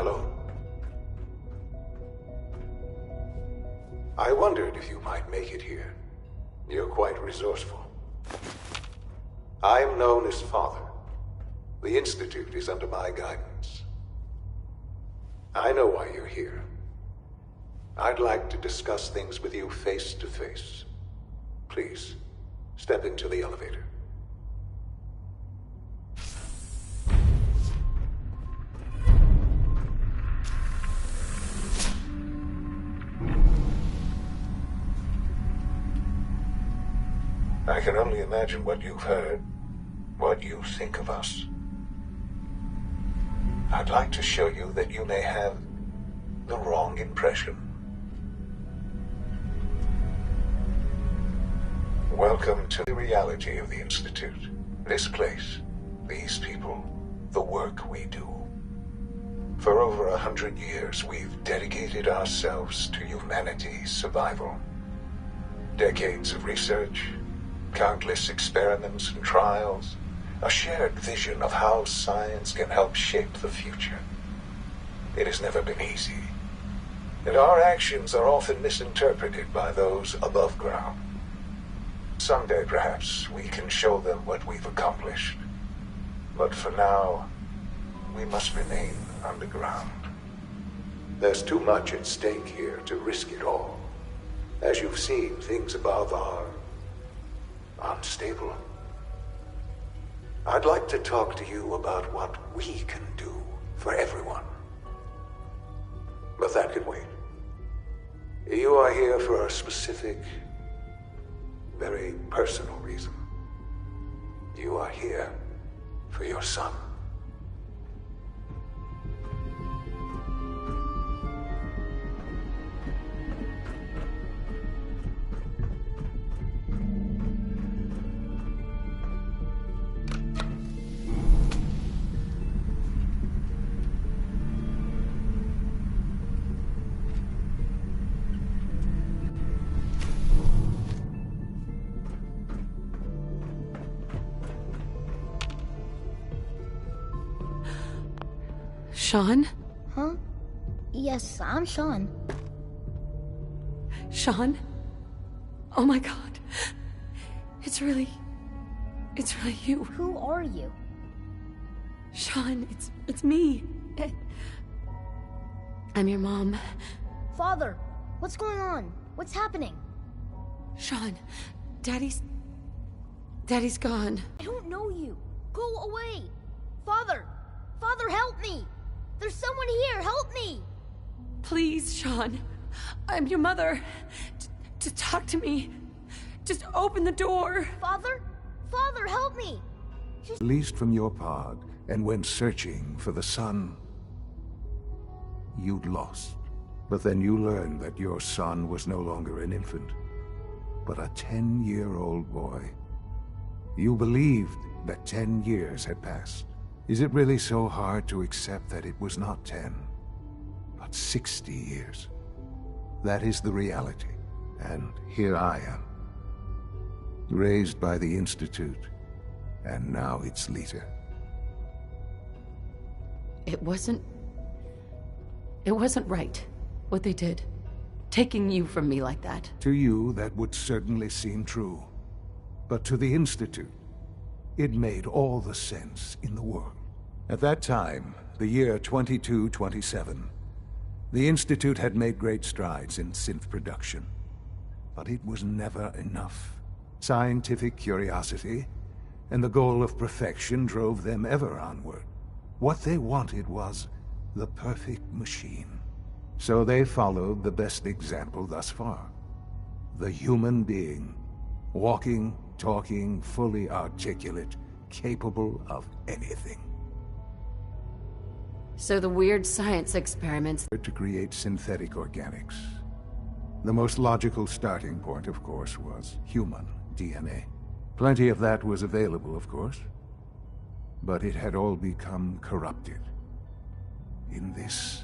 Hello. I wondered if you might make it here. You're quite resourceful. I'm known as Father. The Institute is under my guidance. I know why you're here. I'd like to discuss things with you face to face. Please, step into the elevator. I can only imagine what you've heard, what you think of us. I'd like to show you that you may have the wrong impression. Welcome to the reality of the Institute. This place, these people, the work we do. For over 100 years, we've dedicated ourselves to humanity's survival. Decades of research, countless experiments and trials, a shared vision of how science can help shape the future. It has never been easy, and our actions are often misinterpreted by those above ground. Someday, perhaps, we can show them what we've accomplished. But for now, we must remain underground. There's too much at stake here to risk it all. As you've seen, things above are unstable. I'd like to talk to you about what we can do for everyone. But that can wait. You are here for a specific, very personal reason. You are here for your son. Sean? Huh? Yes, I'm Sean. Sean? Oh my god. It's really you. Who are you? Sean, it's me. I'm your mom. Father, what's going on? What's happening? Sean, Daddy's gone. I don't know you. Go away. Father! Father, help me! There's someone here, help me! Please, Sean. I'm your mother. Just talk to me. Just open the door. Father? Father, help me! Released from your pod and went searching for the son you'd lost. But then you learned that your son was no longer an infant, but a 10-year-old boy. You believed that 10 years had passed. Is it really so hard to accept that it was not 10, but 60 years? That is the reality, and here I am. Raised by the Institute, and now its leader. It wasn't right, what they did. Taking you from me like that. To you, that would certainly seem true. But to the Institute, it made all the sense in the world. At that time, the year 2227, the Institute had made great strides in synth production. But it was never enough. Scientific curiosity and the goal of perfection drove them ever onward. What they wanted was the perfect machine. So they followed the best example thus far. The human being. Walking, talking, fully articulate, capable of anything. So the weird science experiments... To create synthetic organics. The most logical starting point, of course, was human DNA. Plenty of that was available, of course. But it had all become corrupted. In this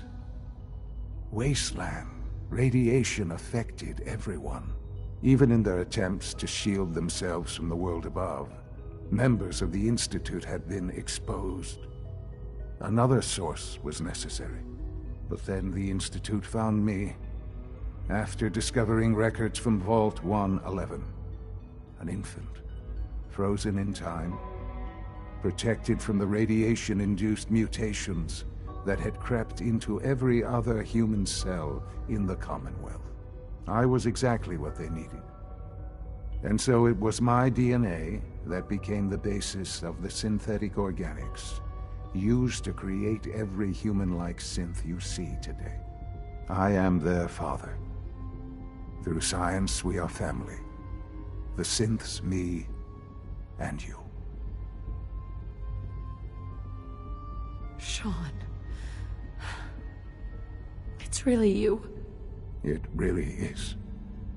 wasteland, radiation affected everyone. Even in their attempts to shield themselves from the world above, members of the Institute had been exposed. Another source was necessary. But then the Institute found me, after discovering records from Vault 111. An infant, frozen in time, protected from the radiation-induced mutations that had crept into every other human cell in the Commonwealth. I was exactly what they needed. And so it was my DNA that became the basis of the synthetic organics used to create every human-like synth you see today. I am their father. Through science, we are family. The synths, me, and you. Sean. It's really you. It really is.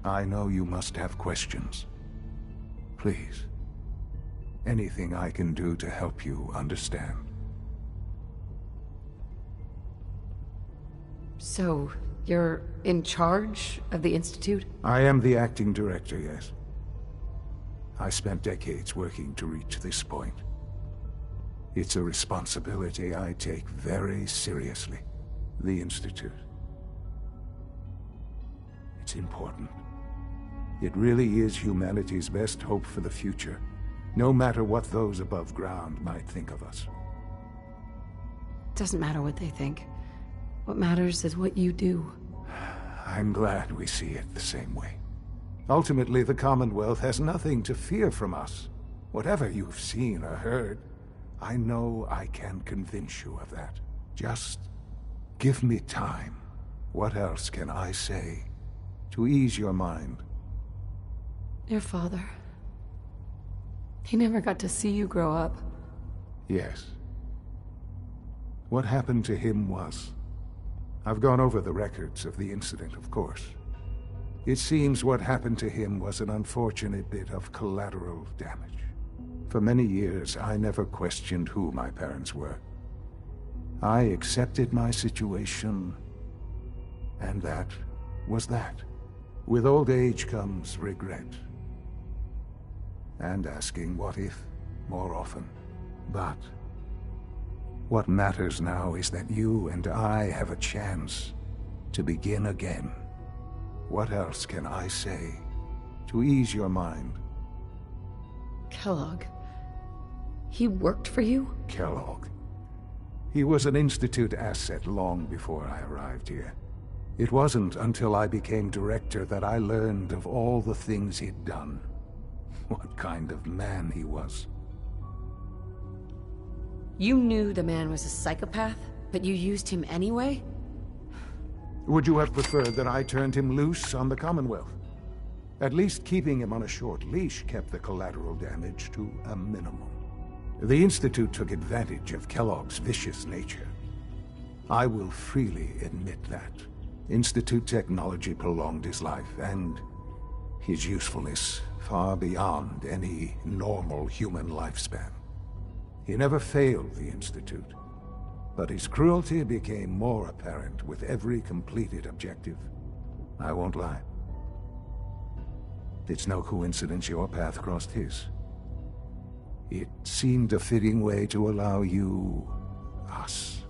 I know you must have questions. Please. Anything I can do to help you understand. So, you're in charge of the Institute? I am the acting director, yes. I spent decades working to reach this point. It's a responsibility I take very seriously. The Institute. It's important. It really is humanity's best hope for the future, no matter what those above ground might think of us. Doesn't matter what they think. What matters is what you do. I'm glad we see it the same way. Ultimately, the Commonwealth has nothing to fear from us. Whatever you've seen or heard, I know I can convince you of that. Just give me time. What else can I say to ease your mind? Your father. He never got to see you grow up. Yes. What happened to him was... I've gone over the records of the incident, of course. It seems what happened to him was an unfortunate bit of collateral damage. For many years, I never questioned who my parents were. I accepted my situation, and that was that. With old age comes regret. And asking what if more often. But what matters now is that you and I have a chance to begin again. What else can I say to ease your mind? Kellogg. He worked for you? Kellogg. He was an Institute asset long before I arrived here. It wasn't until I became director that I learned of all the things he'd done. What kind of man he was. You knew the man was a psychopath, but you used him anyway? Would you have preferred that I turned him loose on the Commonwealth? At least keeping him on a short leash kept the collateral damage to a minimum. The Institute took advantage of Kellogg's vicious nature. I will freely admit that. Institute technology prolonged his life, and his usefulness far beyond any normal human lifespan. He never failed the Institute, but his cruelty became more apparent with every completed objective. I won't lie. It's no coincidence your path crossed his. It seemed a fitting way to allow you, us,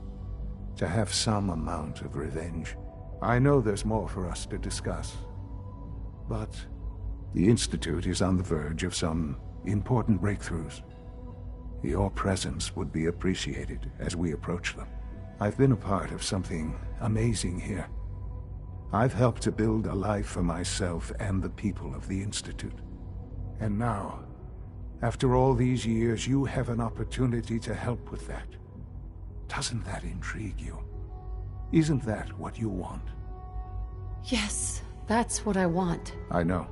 to have some amount of revenge. I know there's more for us to discuss, but the Institute is on the verge of some important breakthroughs. Your presence would be appreciated as we approach them. I've been a part of something amazing here. I've helped to build a life for myself and the people of the Institute. And now, after all these years, you have an opportunity to help with that. Doesn't that intrigue you? Isn't that what you want? Yes, that's what I want. I know.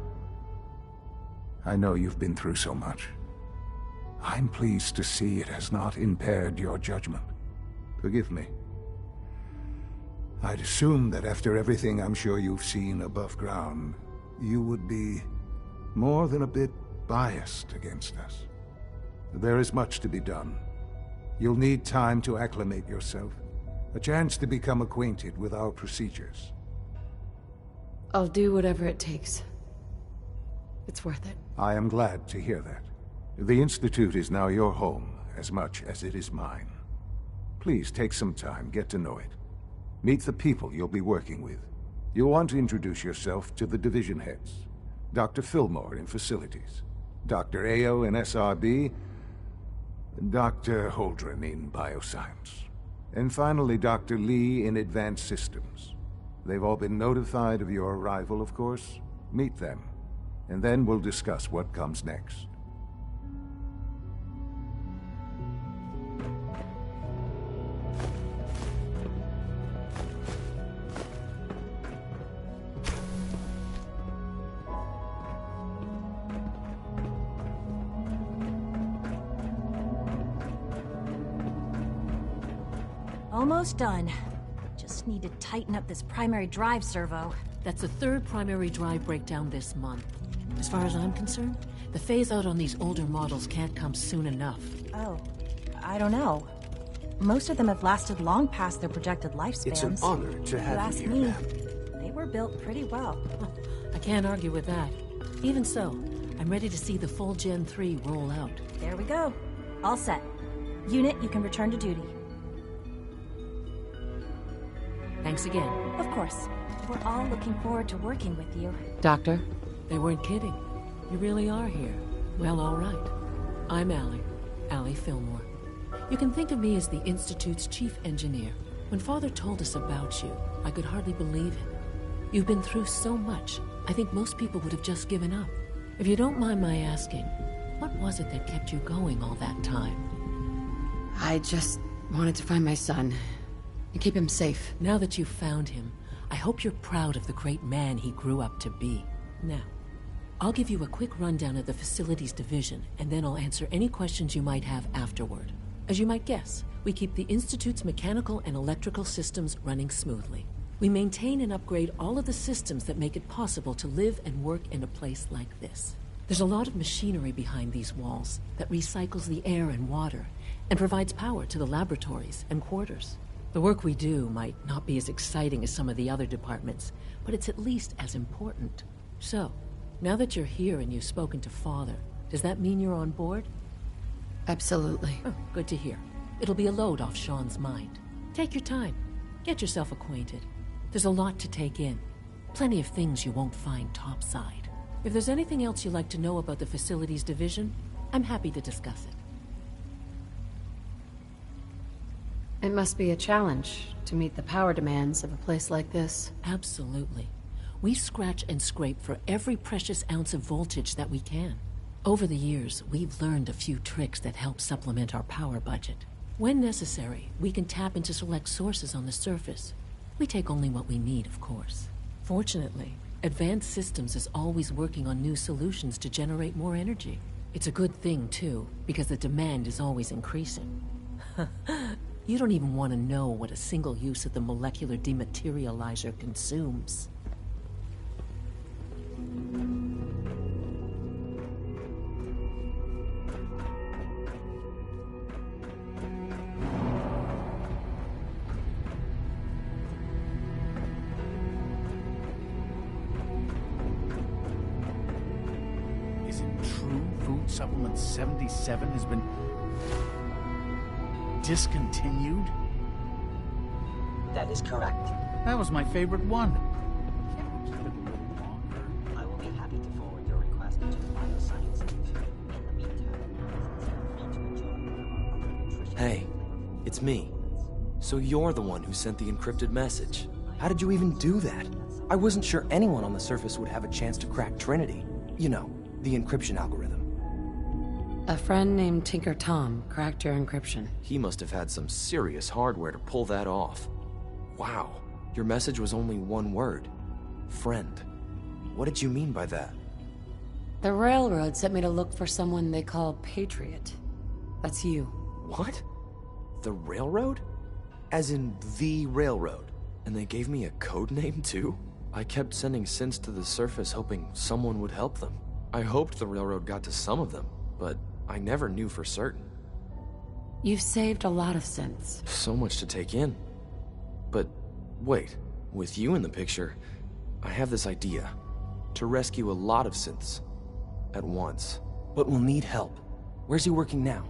I know you've been through so much. I'm pleased to see it has not impaired your judgment. Forgive me. I'd assumed that after everything I'm sure you've seen above ground, you would be more than a bit biased against us. There is much to be done. You'll need time to acclimate yourself, a chance to become acquainted with our procedures. I'll do whatever it takes. It's worth it. I am glad to hear that. The Institute is now your home, as much as it is mine. Please take some time, get to know it. Meet the people you'll be working with. You'll want to introduce yourself to the division heads. Dr. Fillmore in Facilities, Dr. Ayo in SRB, Dr. Holdren in Bioscience, and finally Dr. Lee in Advanced Systems. They've all been notified of your arrival, of course. Meet them, and then we'll discuss what comes next. Almost done. Just need to tighten up this primary drive servo. That's the third primary drive breakdown this month. As far as I'm concerned, the phase-out on these older models can't come soon enough. Oh, I don't know. Most of them have lasted long past their projected lifespans. It's an honor to have you here, ma'am. They were built pretty well. I can't argue with that. Even so, I'm ready to see the full Gen 3 roll out. There we go. All set. Unit, you can return to duty. Thanks again. Of course. We're all looking forward to working with you. Doctor, they weren't kidding. You really are here. Well, all right. I'm Allie Fillmore. You can think of me as the Institute's chief engineer. When Father told us about you, I could hardly believe it. You've been through so much, I think most people would have just given up. If you don't mind my asking, what was it that kept you going all that time? I just wanted to find my son. And keep him safe. Now that you've found him, I hope you're proud of the great man he grew up to be. Now, I'll give you a quick rundown of the Facilities Division, and then I'll answer any questions you might have afterward. As you might guess, we keep the Institute's mechanical and electrical systems running smoothly. We maintain and upgrade all of the systems that make it possible to live and work in a place like this. There's a lot of machinery behind these walls that recycles the air and water, and provides power to the laboratories and quarters. The work we do might not be as exciting as some of the other departments, but it's at least as important. So, now that you're here and you've spoken to Father, does that mean you're on board? Absolutely. Oh, good to hear. It'll be a load off Sean's mind. Take your time. Get yourself acquainted. There's a lot to take in. Plenty of things you won't find topside. If there's anything else you'd like to know about the Facilities Division, I'm happy to discuss it. It must be a challenge to meet the power demands of a place like this. Absolutely. We scratch and scrape for every precious ounce of voltage that we can. Over the years, we've learned a few tricks that help supplement our power budget. When necessary, we can tap into select sources on the surface. We take only what we need, of course. Fortunately, Advanced Systems is always working on new solutions to generate more energy. It's a good thing, too, because the demand is always increasing. You don't even want to know what a single use of the molecular dematerializer consumes. Is it true Food Supplement 77 has been discontinued? That is correct. That was my favorite one. I will be happy to forward your request to the Bioscience Division. In the meantime, feel free to enjoy our other nutrition. Hey, it's me. So you're the one who sent the encrypted message. How did you even do that? I wasn't sure anyone on the surface would have a chance to crack Trinity. You know, the encryption algorithm. A friend named Tinker Tom cracked your encryption. He must have had some serious hardware to pull that off. Wow, your message was only one word. Friend. What did you mean by that? The Railroad sent me to look for someone they call Patriot. That's you. What? The Railroad? As in the Railroad? And they gave me a code name too? I kept sending synths to the surface hoping someone would help them. I hoped the Railroad got to some of them, but I never knew for certain. You've saved a lot of synths. So much to take in. But wait, with you in the picture, I have this idea. To rescue a lot of synths. At once. But we'll need help. Where's he working now?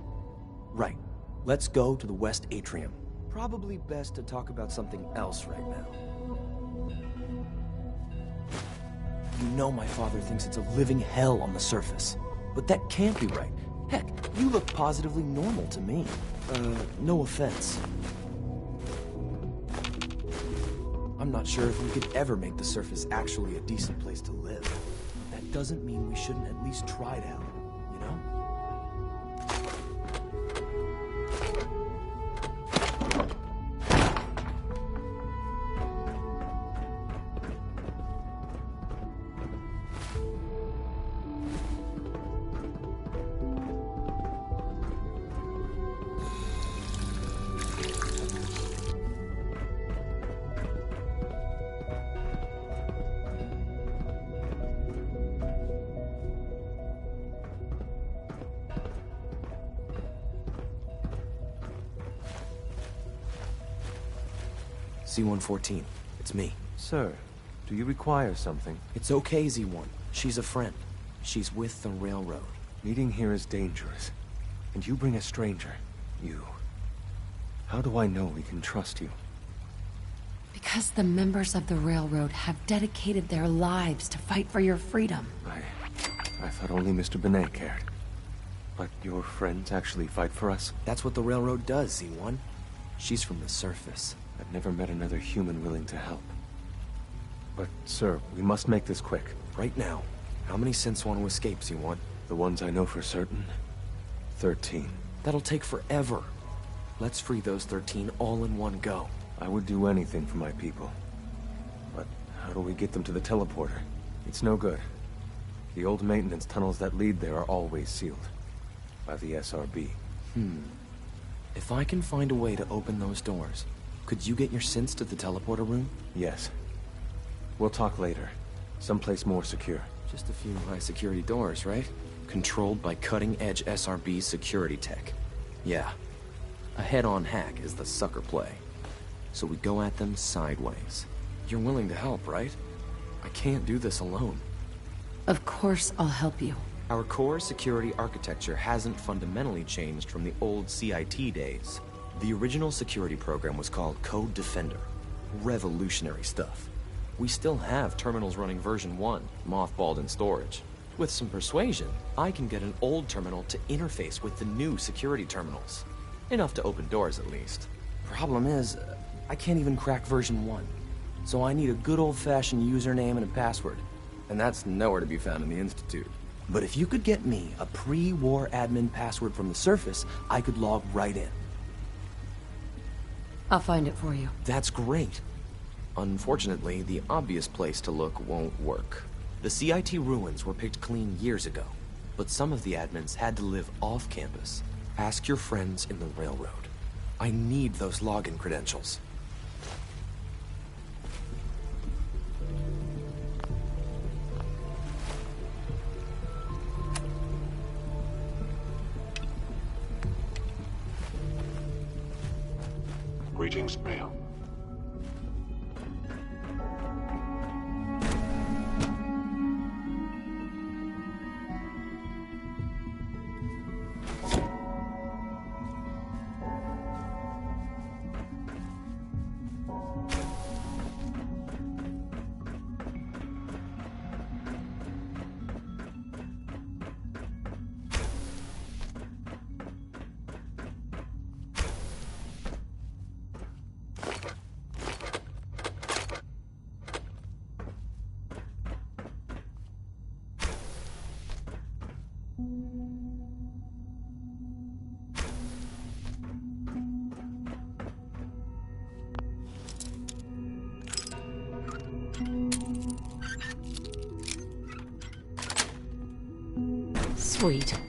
Right. Let's go to the West Atrium. probably best to talk about something else right now. You know my father thinks it's a living hell on the surface. But that can't be right. Heck, you look positively normal to me. No offense. I'm not sure if we could ever make the surface actually a decent place to live. That doesn't mean we shouldn't at least try to help, you know? C-114. It's me. Sir, do you require something? It's okay, Z1. She's a friend. She's with the railroad. Meeting here is dangerous. And you bring a stranger. You. How do I know we can trust you? Because the members of the railroad have dedicated their lives to fight for your freedom. I thought only Mr. Benet cared. But your friends actually fight for us? That's what the railroad does, Z1. She's from the surface. I've never met another human willing to help. But, sir, we must make this quick. Right now, how many synths want to escape, Z1? The ones I know for certain? 13. That'll take forever. Let's free those 13 all in one go. I would do anything for my people. But how do we get them to the teleporter? It's no good. The old maintenance tunnels that lead there are always sealed. By the SRB. If I can find a way to open those doors, could you get your synths to the teleporter room? Yes. We'll talk later. Someplace more secure. Just a few high-security doors, right? Controlled by cutting-edge SRB security tech. Yeah. A head-on hack is the sucker play. So we go at them sideways. You're willing to help, right? I can't do this alone. Of course I'll help you. Our core security architecture hasn't fundamentally changed from the old CIT days. The original security program was called Code Defender. Revolutionary stuff. We still have terminals running version 1, mothballed in storage. With some persuasion, I can get an old terminal to interface with the new security terminals. Enough to open doors, at least. Problem is, I can't even crack version 1. So I need a good old-fashioned username and a password. And that's nowhere to be found in the Institute. But if you could get me a pre-war admin password from the surface, I could log right in. I'll find it for you. That's great. Unfortunately, the obvious place to look won't work. The CIT ruins were picked clean years ago, but some of the admins had to live off campus. Ask your friends in the railroad. I need those login credentials. Greetings, Mail. Sweet.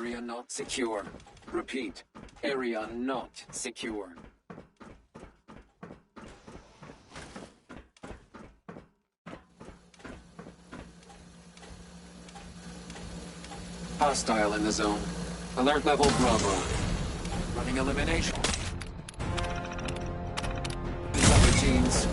Area not secure. Repeat. Area not secure. Hostile in the zone. Alert level Bravo. Running elimination. Subroutines.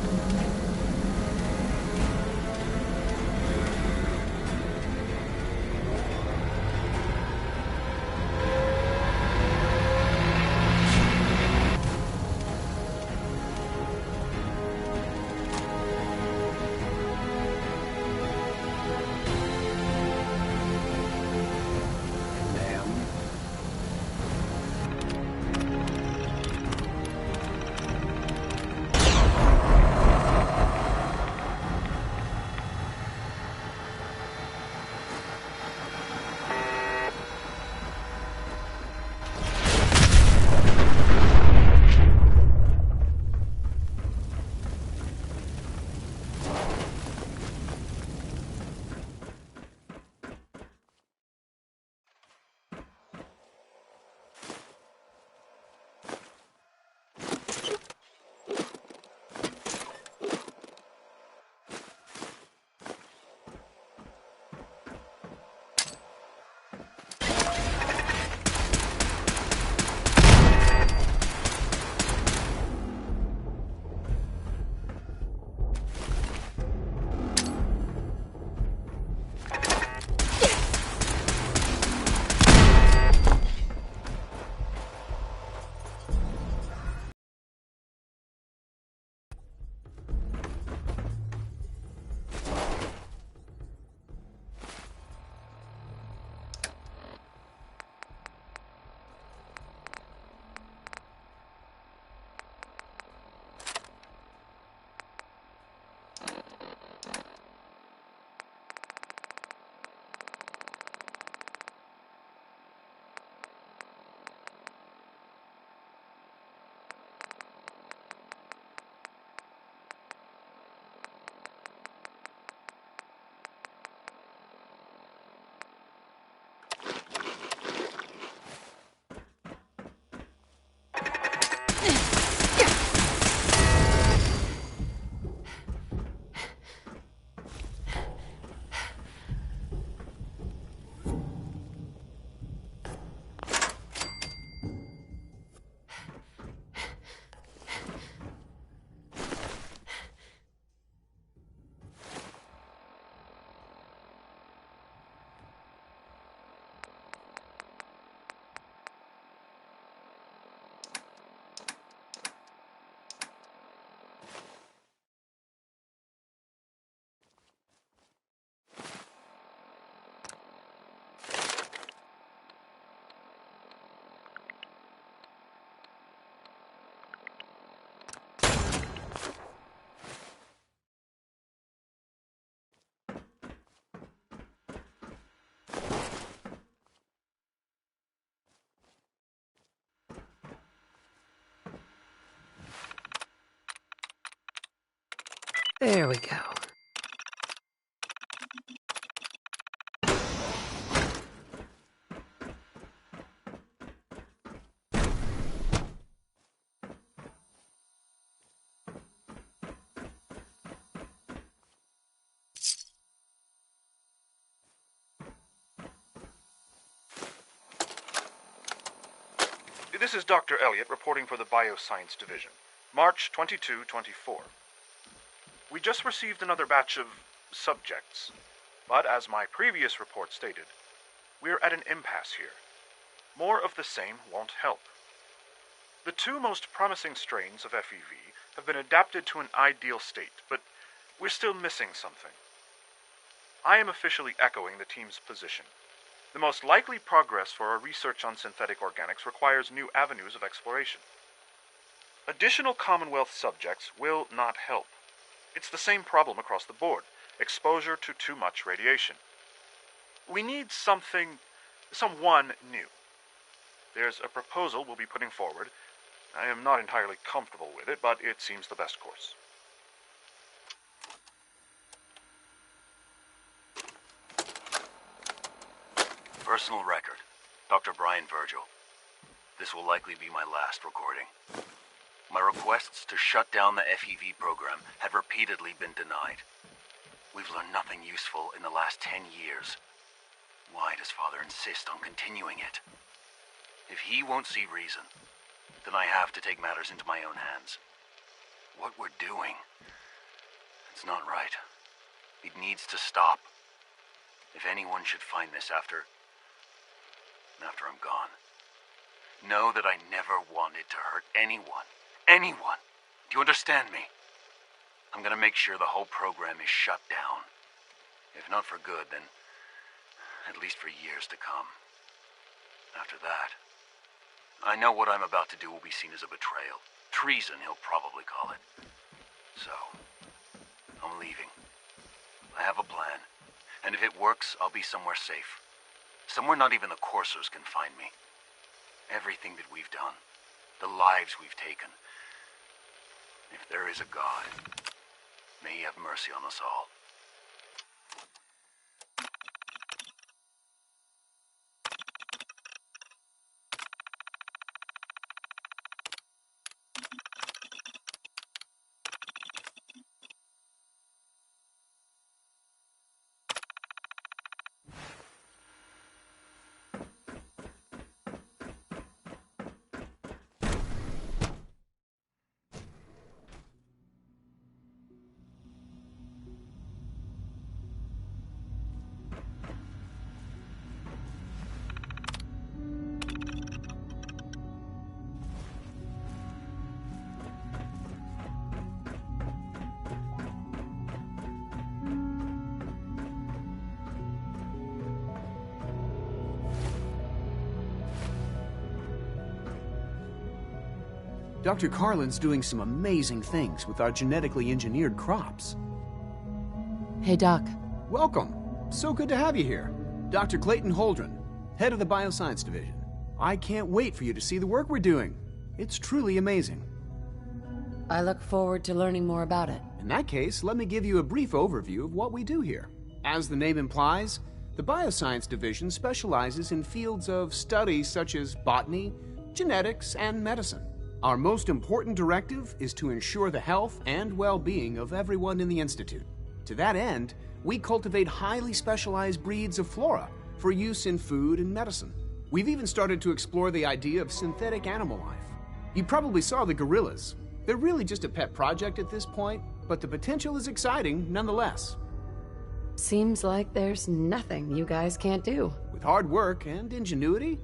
There we go. This is Dr. Elliot reporting for the Bioscience Division. March 22-24. We just received another batch of subjects, but as my previous report stated, we're at an impasse here. More of the same won't help. The two most promising strains of FEV have been adapted to an ideal state, but we're still missing something. I am officially echoing the team's position. The most likely progress for our research on synthetic organics requires new avenues of exploration. Additional Commonwealth subjects will not help. It's the same problem across the board: exposure to too much radiation. We need someone new. There's a proposal we'll be putting forward. I am not entirely comfortable with it, but it seems the best course. Personal record. Dr. Brian Virgil. This will likely be my last recording. My requests to shut down the FEV program have repeatedly been denied. We've learned nothing useful in the last 10 years. Why does Father insist on continuing it? If he won't see reason, then I have to take matters into my own hands. What we're doing, it's not right. It needs to stop. If anyone should find this after I'm gone, know that I never wanted to hurt anyone. Anyone! Do you understand me? I'm gonna make sure the whole program is shut down. If not for good, then at least for years to come. After that, I know what I'm about to do will be seen as a betrayal. Treason, he'll probably call it. So, I'm leaving. I have a plan, and if it works, I'll be somewhere safe. Somewhere not even the Coursers can find me. Everything that we've done, the lives we've taken. If there is a God, may he have mercy on us all. Dr. Carlin's doing some amazing things with our genetically engineered crops. Hey, Doc. Welcome. So good to have you here. Dr. Clayton Holdren, head of the Bioscience Division. I can't wait for you to see the work we're doing. It's truly amazing. I look forward to learning more about it. In that case, let me give you a brief overview of what we do here. As the name implies, the Bioscience Division specializes in fields of study such as botany, genetics, and medicine. Our most important directive is to ensure the health and well-being of everyone in the Institute. To that end, we cultivate highly specialized breeds of flora for use in food and medicine. We've even started to explore the idea of synthetic animal life. You probably saw the gorillas. They're really just a pet project at this point, but the potential is exciting nonetheless. Seems like there's nothing you guys can't do. With hard work and ingenuity,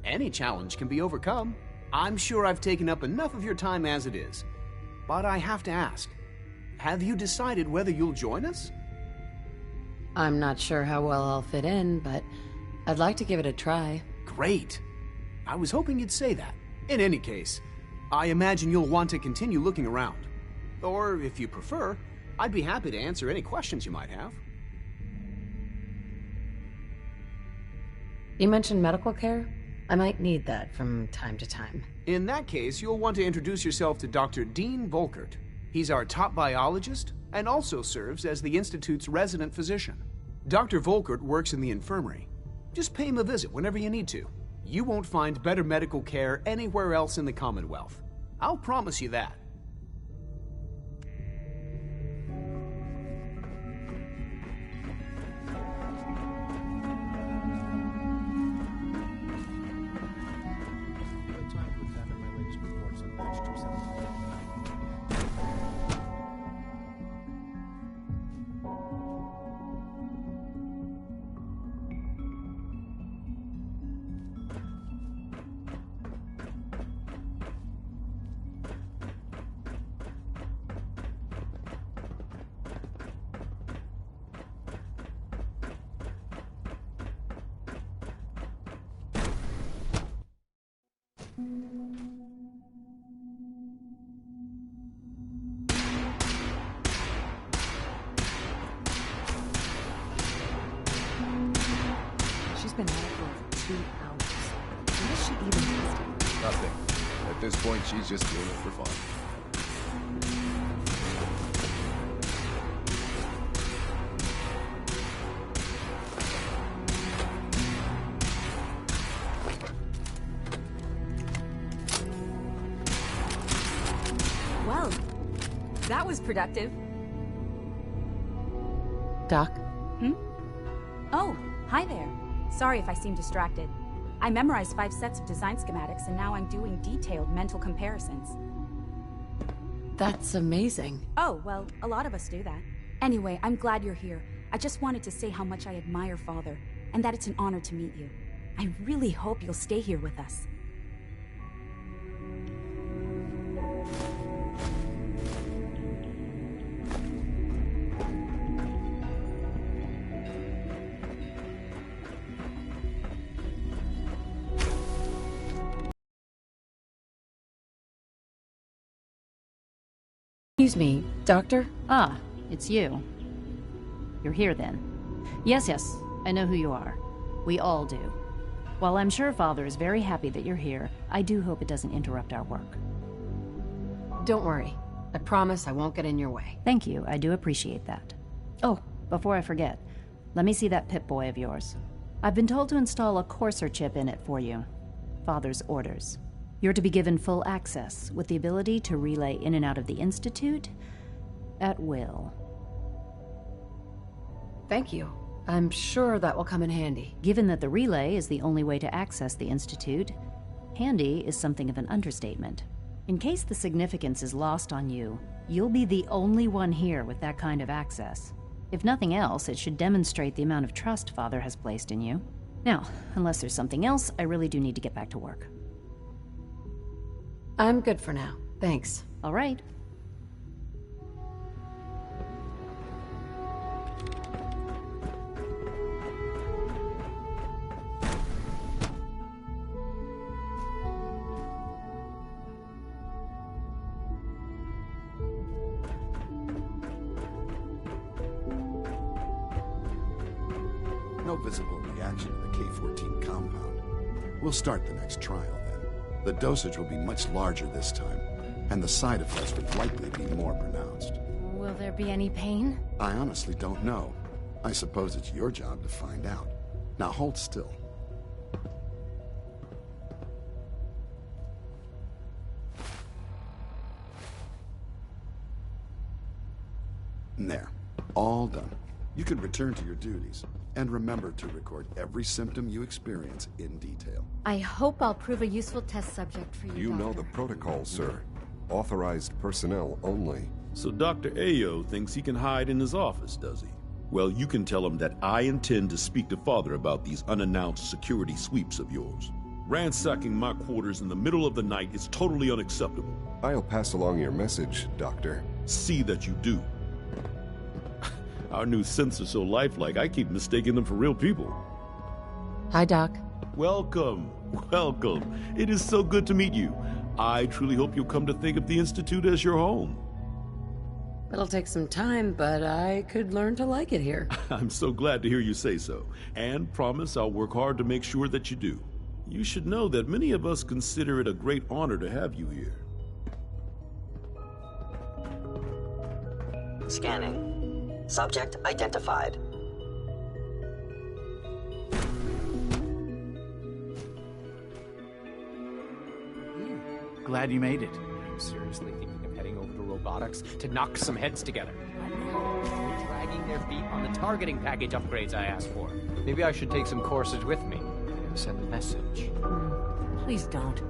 any challenge can be overcome. I'm sure I've taken up enough of your time as it is, but I have to ask, have you decided whether you'll join us? I'm not sure how well I'll fit in, but I'd like to give it a try. Great. I was hoping you'd say that. In any case, I imagine you'll want to continue looking around. Or, if you prefer, I'd be happy to answer any questions you might have. You mentioned medical care? I might need that from time to time. In that case, you'll want to introduce yourself to Dr. Dean Volkert. He's our top biologist and also serves as the Institute's resident physician. Dr. Volkert works in the infirmary. Just pay him a visit whenever you need to. You won't find better medical care anywhere else in the Commonwealth. I'll promise you that. She's been at it for over 2 hours. What is she even testing? Nothing. At this point, she's just doing it for fun. That was productive. Doc? Oh, hi there. Sorry if I seem distracted. I memorized 5 sets of design schematics, and now I'm doing detailed mental comparisons. That's amazing. Oh, well, a lot of us do that. Anyway, I'm glad you're here. I just wanted to say how much I admire Father, and that it's an honor to meet you. I really hope you'll stay here with us. Excuse me, Doctor? Ah, it's you. You're here then. Yes, I know who you are. We all do. While I'm sure Father is very happy that you're here, I do hope it doesn't interrupt our work. Don't worry. I promise I won't get in your way. Thank you, I do appreciate that. Oh, before I forget, let me see that Pip-Boy of yours. I've been told to install a Courser chip in it for you. Father's orders. You're to be given full access, with the ability to relay in and out of the Institute at will. Thank you. I'm sure that will come in handy. Given that the relay is the only way to access the Institute, handy is something of an understatement. In case the significance is lost on you, you'll be the only one here with that kind of access. If nothing else, it should demonstrate the amount of trust Father has placed in you. Now, unless there's something else, I really do need to get back to work. I'm good for now. Thanks. All right. No visible reaction to the K-14 compound. We'll start the next trial then. The dosage will be much larger this time, and the side effects would likely be more pronounced. Will there be any pain? I honestly don't know. I suppose it's your job to find out. Now hold still. There. All done. You can return to your duties. And remember to record every symptom you experience in detail. I hope I'll prove a useful test subject for you, You know the protocol, sir. Authorized personnel only. So Dr. Ayo thinks he can hide in his office, does he? Well, you can tell him that I intend to speak to Father about these unannounced security sweeps of yours. Ransacking my quarters in the middle of the night is totally unacceptable. I'll pass along your message, Doctor. See that you do. Our new synths are so lifelike, I keep mistaking them for real people. Hi, Doc. Welcome. It is so good to meet you. I truly hope you'll come to think of the Institute as your home. It'll take some time, but I could learn to like it here. I'm so glad to hear you say so, and promise I'll work hard to make sure that you do. You should know that many of us consider it a great honor to have you here. Scanning. Subject identified. Glad you made it. Are you seriously thinking of heading over to robotics to knock some heads together? They're dragging their feet on the targeting package upgrades I asked for. Maybe I should take some courses with me and send a message. Please don't.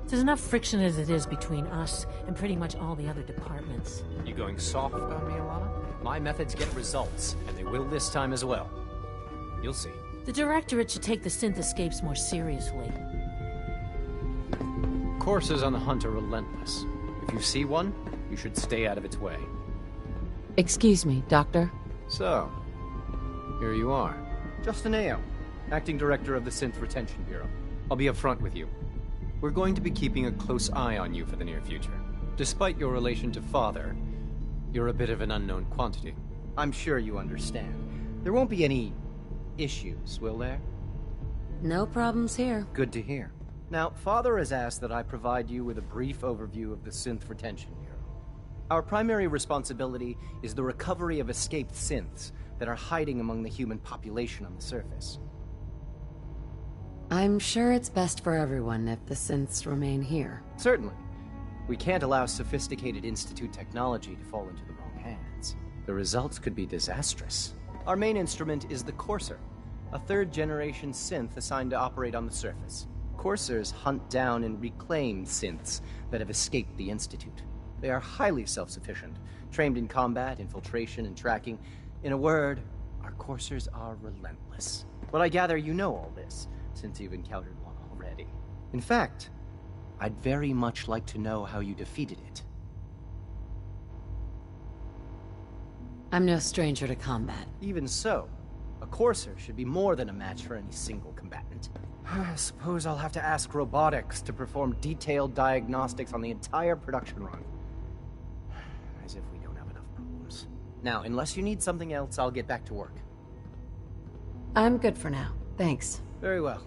There's enough friction as it is between us and pretty much all the other departments. You going soft on me, Alana? My methods get results, and they will this time as well. You'll see. The Directorate should take the synth escapes more seriously. Courses on the hunt are relentless. If you see one, you should stay out of its way. Excuse me, Doctor. So, here you are. Justin Ayo, Acting Director of the Synth Retention Bureau. I'll be upfront with you. We're going to be keeping a close eye on you for the near future. Despite your relation to Father, you're a bit of an unknown quantity. I'm sure you understand. There won't be any issues, will there? No problems here. Good to hear. Now, Father has asked that I provide you with a brief overview of the Synth Retention Bureau. Our primary responsibility is the recovery of escaped synths that are hiding among the human population on the surface. I'm sure it's best for everyone if the synths remain here. Certainly. We can't allow sophisticated Institute technology to fall into the wrong hands. The results could be disastrous. Our main instrument is the Courser, a third-generation synth assigned to operate on the surface. Coursers hunt down and reclaim synths that have escaped the Institute. They are highly self-sufficient, trained in combat, infiltration, and tracking. In a word, our Coursers are relentless. But I gather you know all this, since you've encountered one already. In fact, I'd very much like to know how you defeated it. I'm no stranger to combat. Even so, a Courser should be more than a match for any single combatant. I suppose I'll have to ask robotics to perform detailed diagnostics on the entire production run. As if we don't have enough problems. Now, unless you need something else, I'll get back to work. I'm good for now. Thanks. Very well.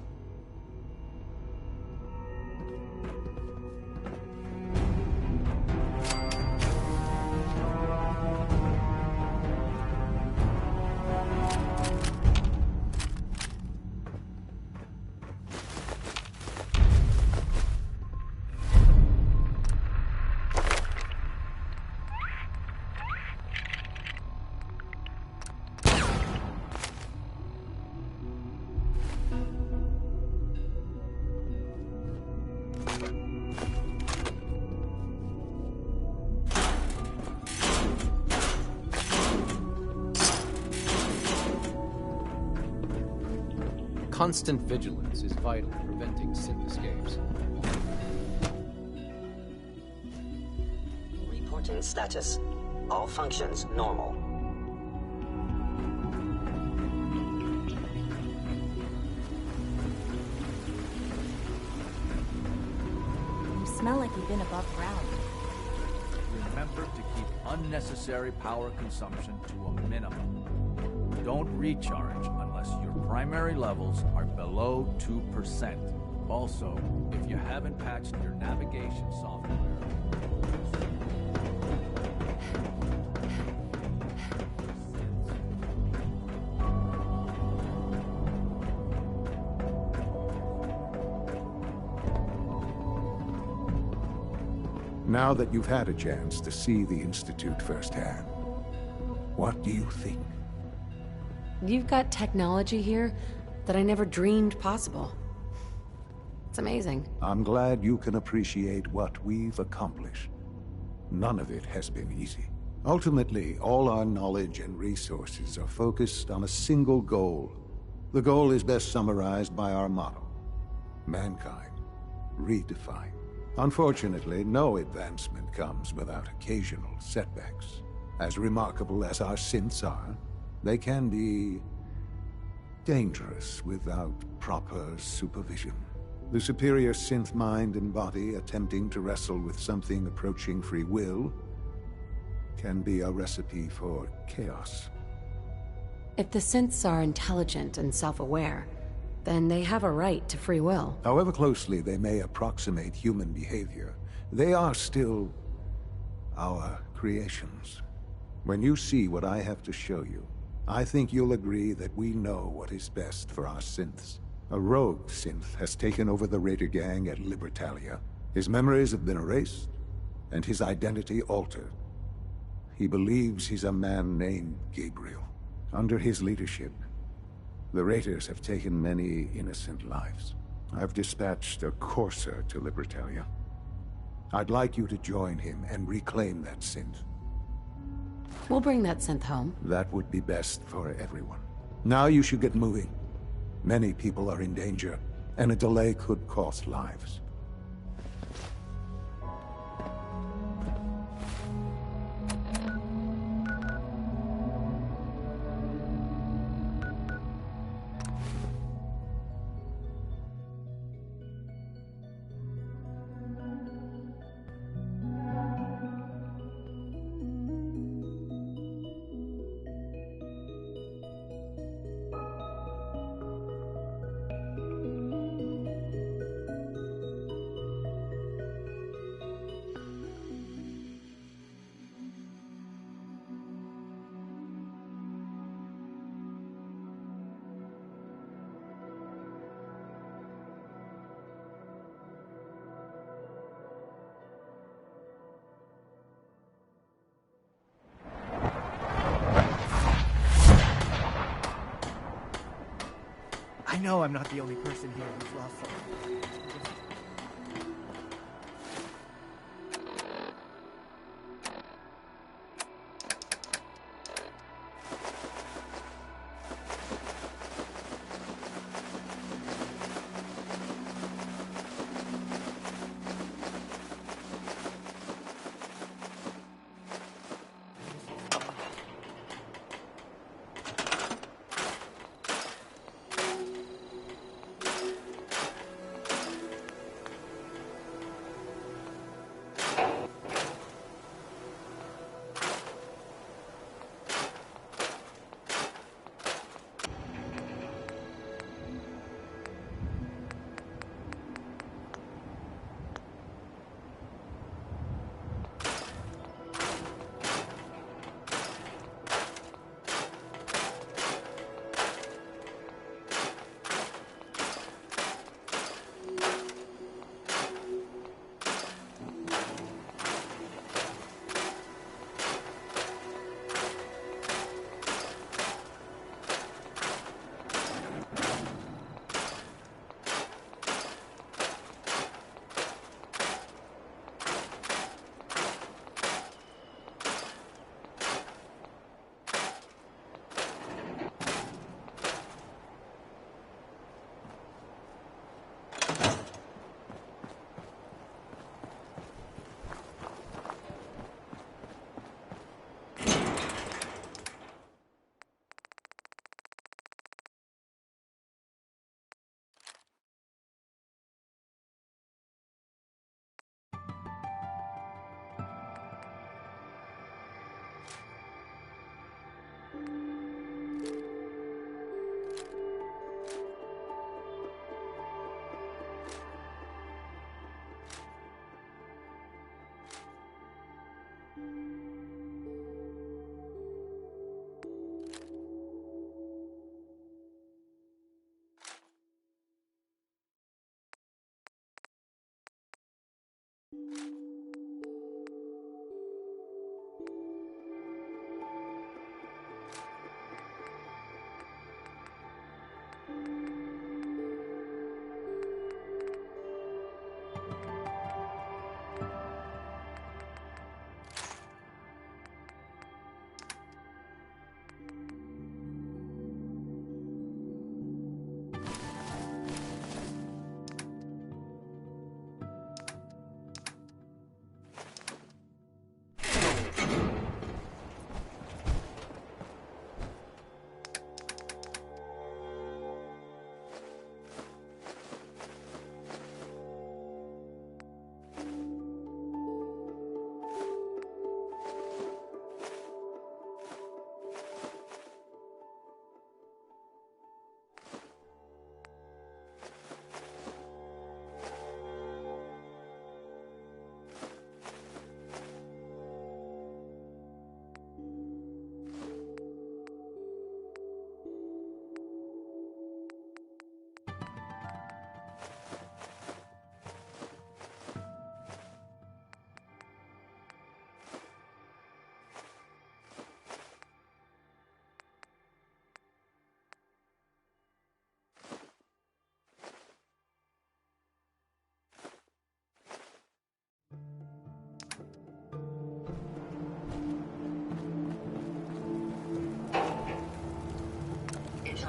Constant vigilance is vital in preventing synth escapes. Reporting status. All functions normal. You smell like you've been above ground. Remember to keep unnecessary power consumption to a minimum. Don't recharge unless your primary levels are below 2%. Also, if you haven't patched your navigation software... Now that you've had a chance to see the Institute firsthand, what do you think? You've got technology here that I never dreamed possible. It's amazing. I'm glad you can appreciate what we've accomplished. None of it has been easy. Ultimately, all our knowledge and resources are focused on a single goal. The goal is best summarized by our motto: mankind redefined. Unfortunately, no advancement comes without occasional setbacks. As remarkable as our synths are, they can be dangerous without proper supervision. The superior synth mind and body attempting to wrestle with something approaching free will can be a recipe for chaos. If the synths are intelligent and self-aware, then they have a right to free will. However closely they may approximate human behavior, they are still our creations. When you see what I have to show you, I think you'll agree that we know what is best for our synths. A rogue synth has taken over the Raider gang at Libertalia. His memories have been erased, and his identity altered. He believes he's a man named Gabriel. Under his leadership, the Raiders have taken many innocent lives. I've dispatched a Courser to Libertalia. I'd like you to join him and reclaim that synth. We'll bring that synth home. That would be best for everyone. Now you should get moving. Many people are in danger, and a delay could cost lives. know I'm not the only person here who's lost someone.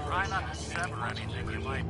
Try not to sever anything you might.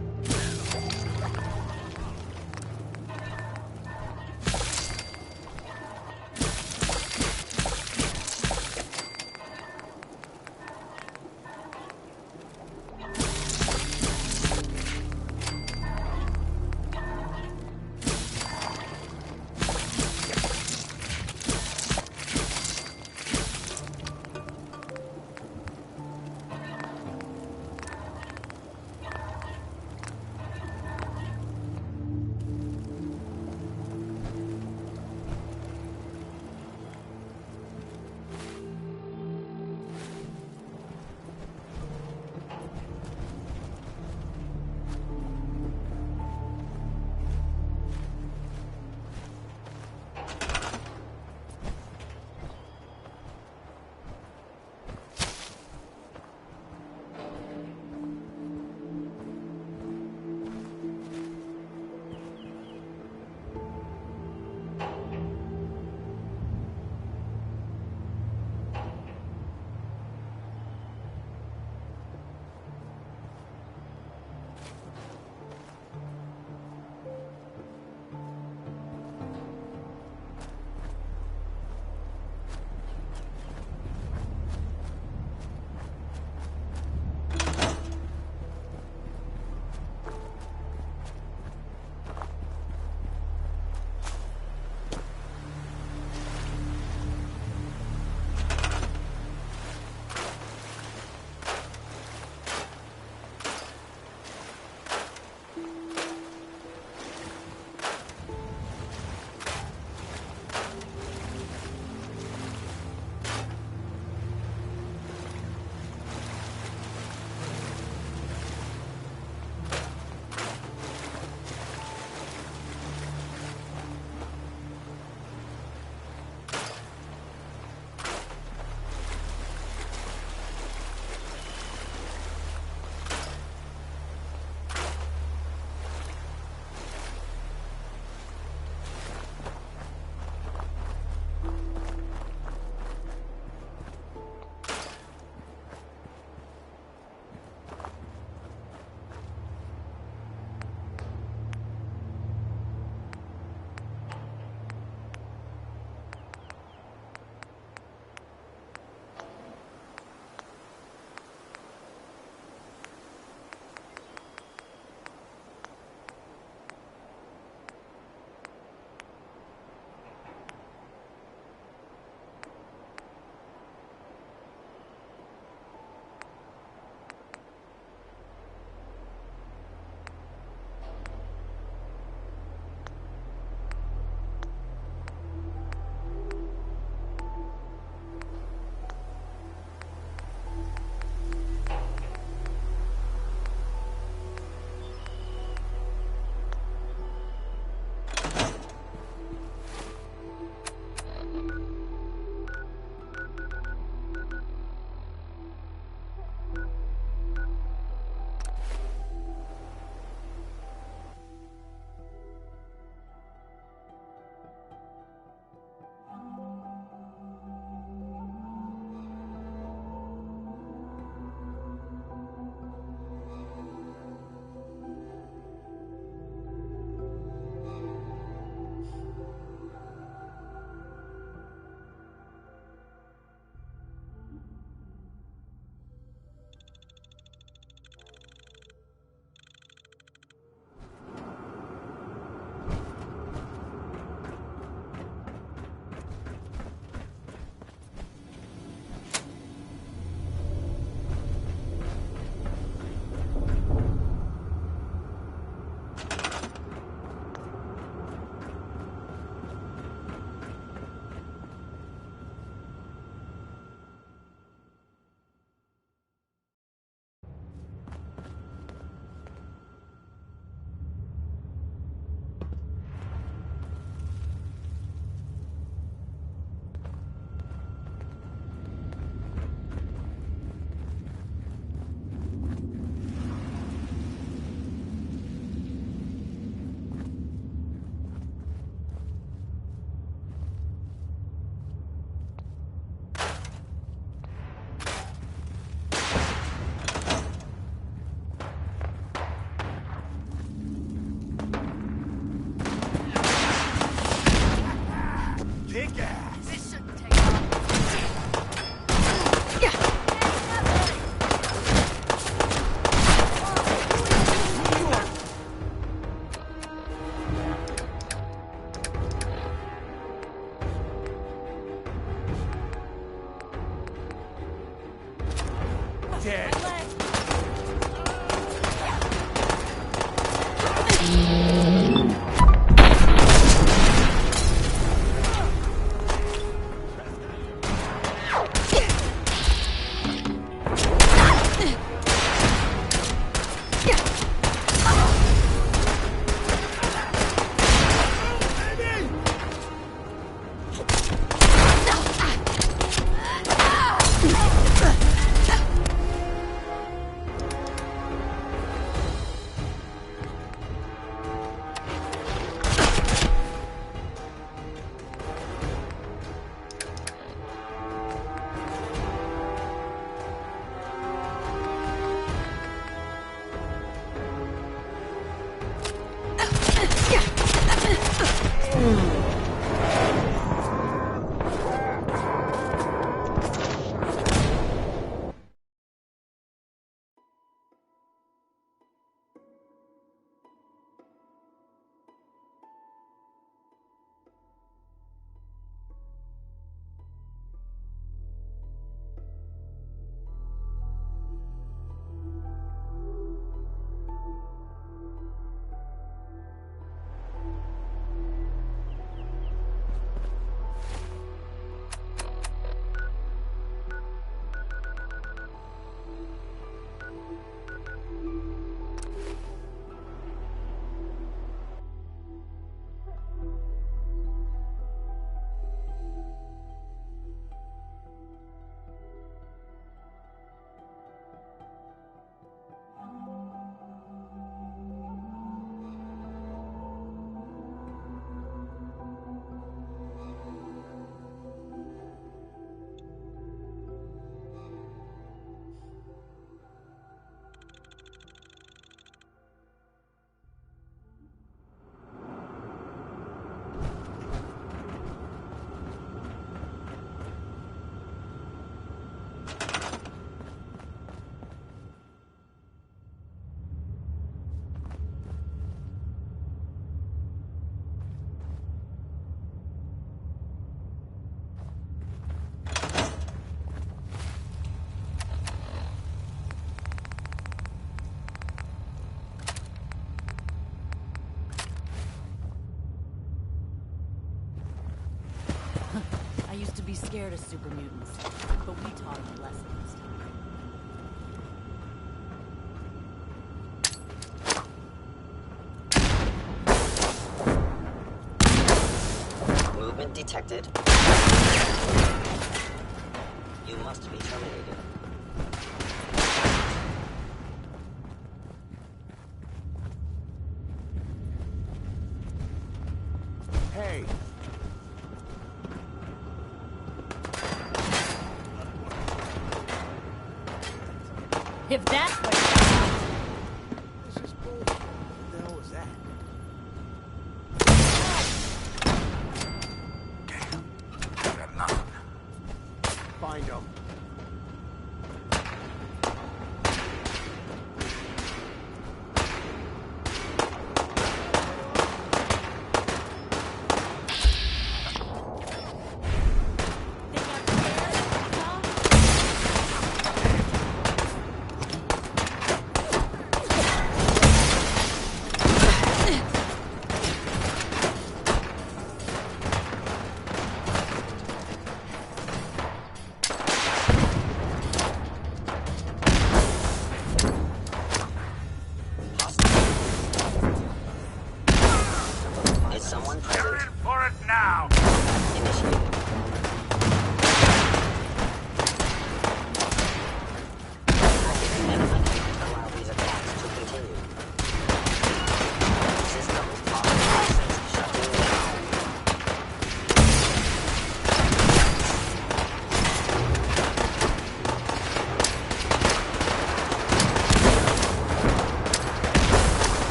Be scared of super mutants, but we taught them lessons. Movement detected. You must be terminated. Hey! If that's what This is bullshit. What the hell was that? Find him.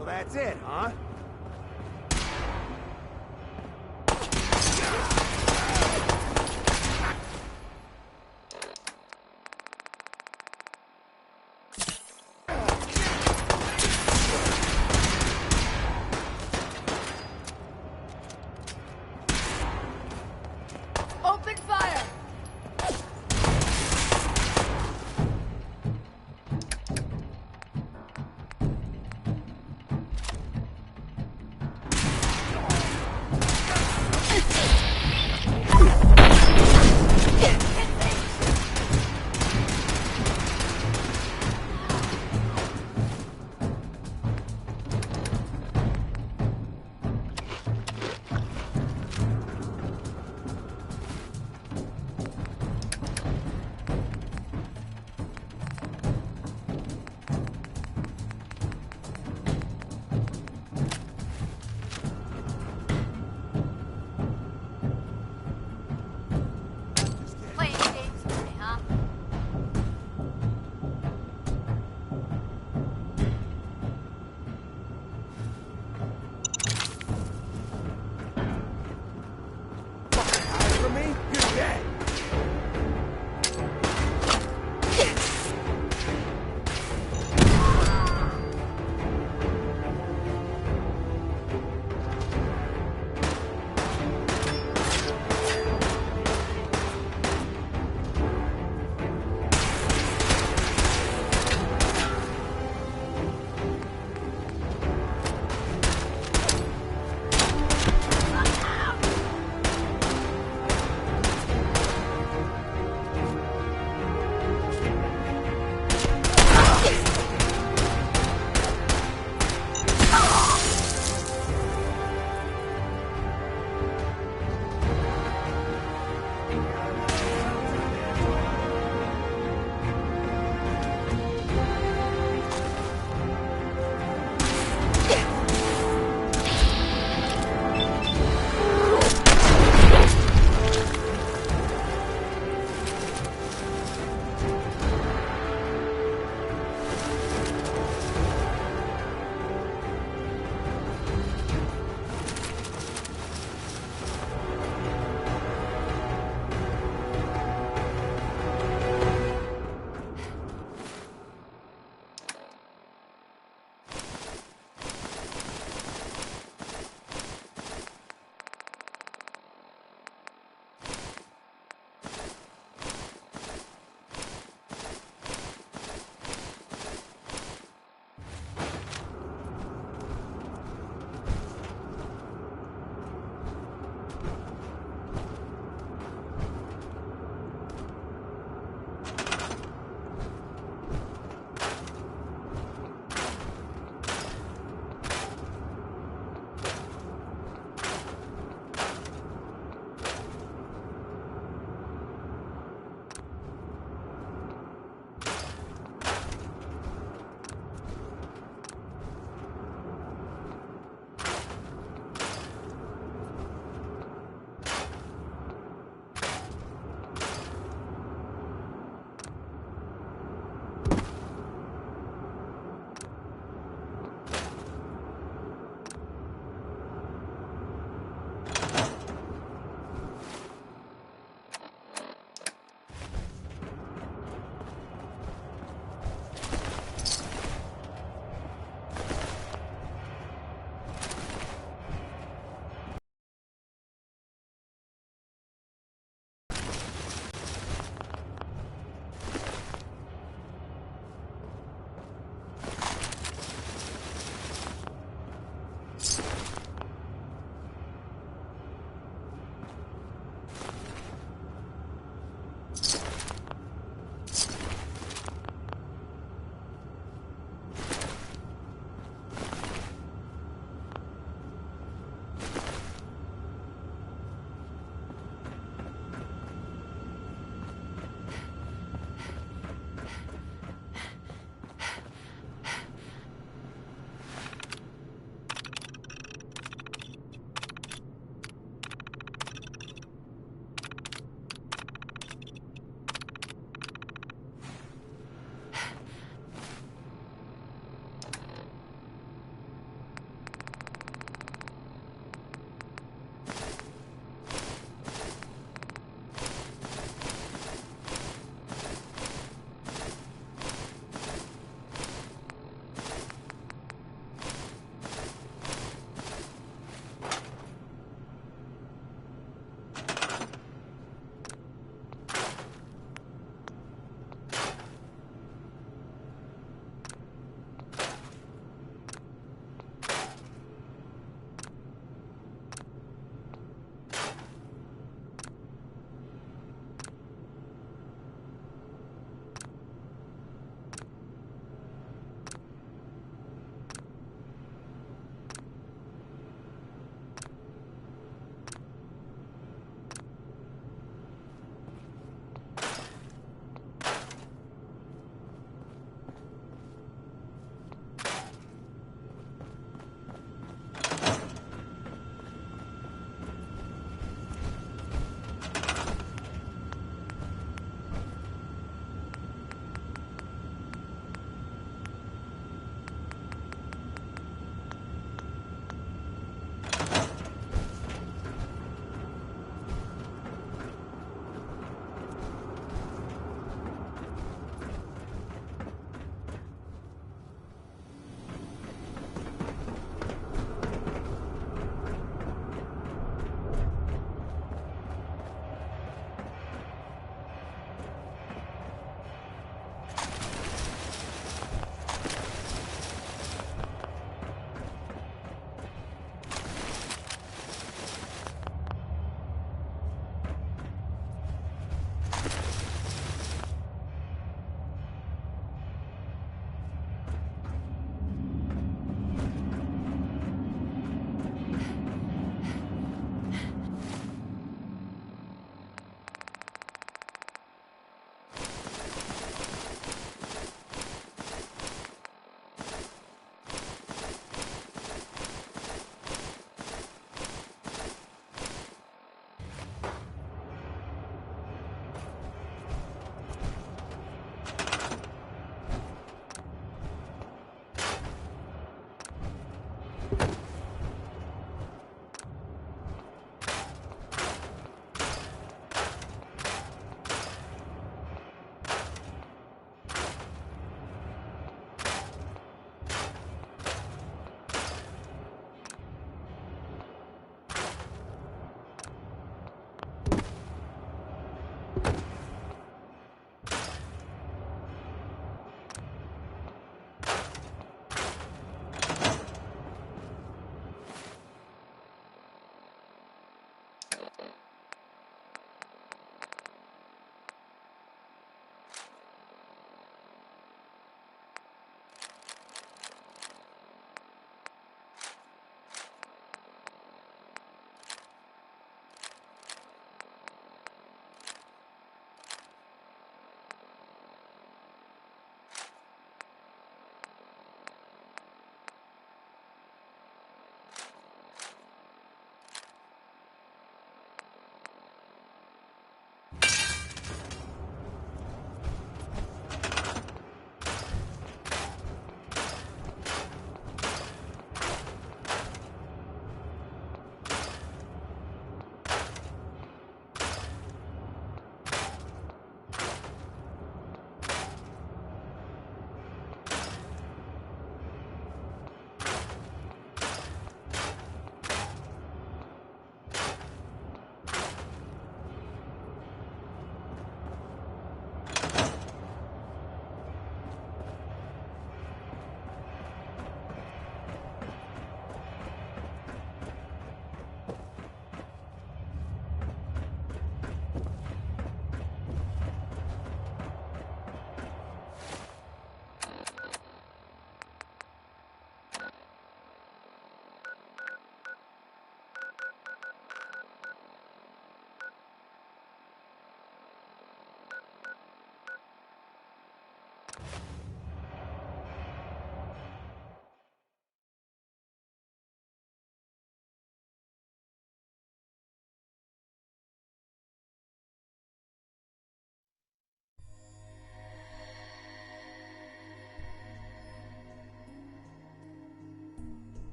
So that's it, huh? Open fire!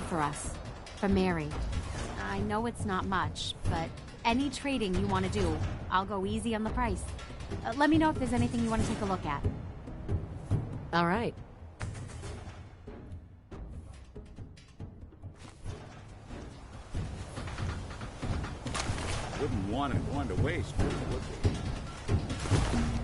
for us. For Mary. I know it's not much, but any trading you want to do, I'll go easy on the price. Let me know if there's anything you want to take a look at. All right. Wouldn't want it going to waste, would we?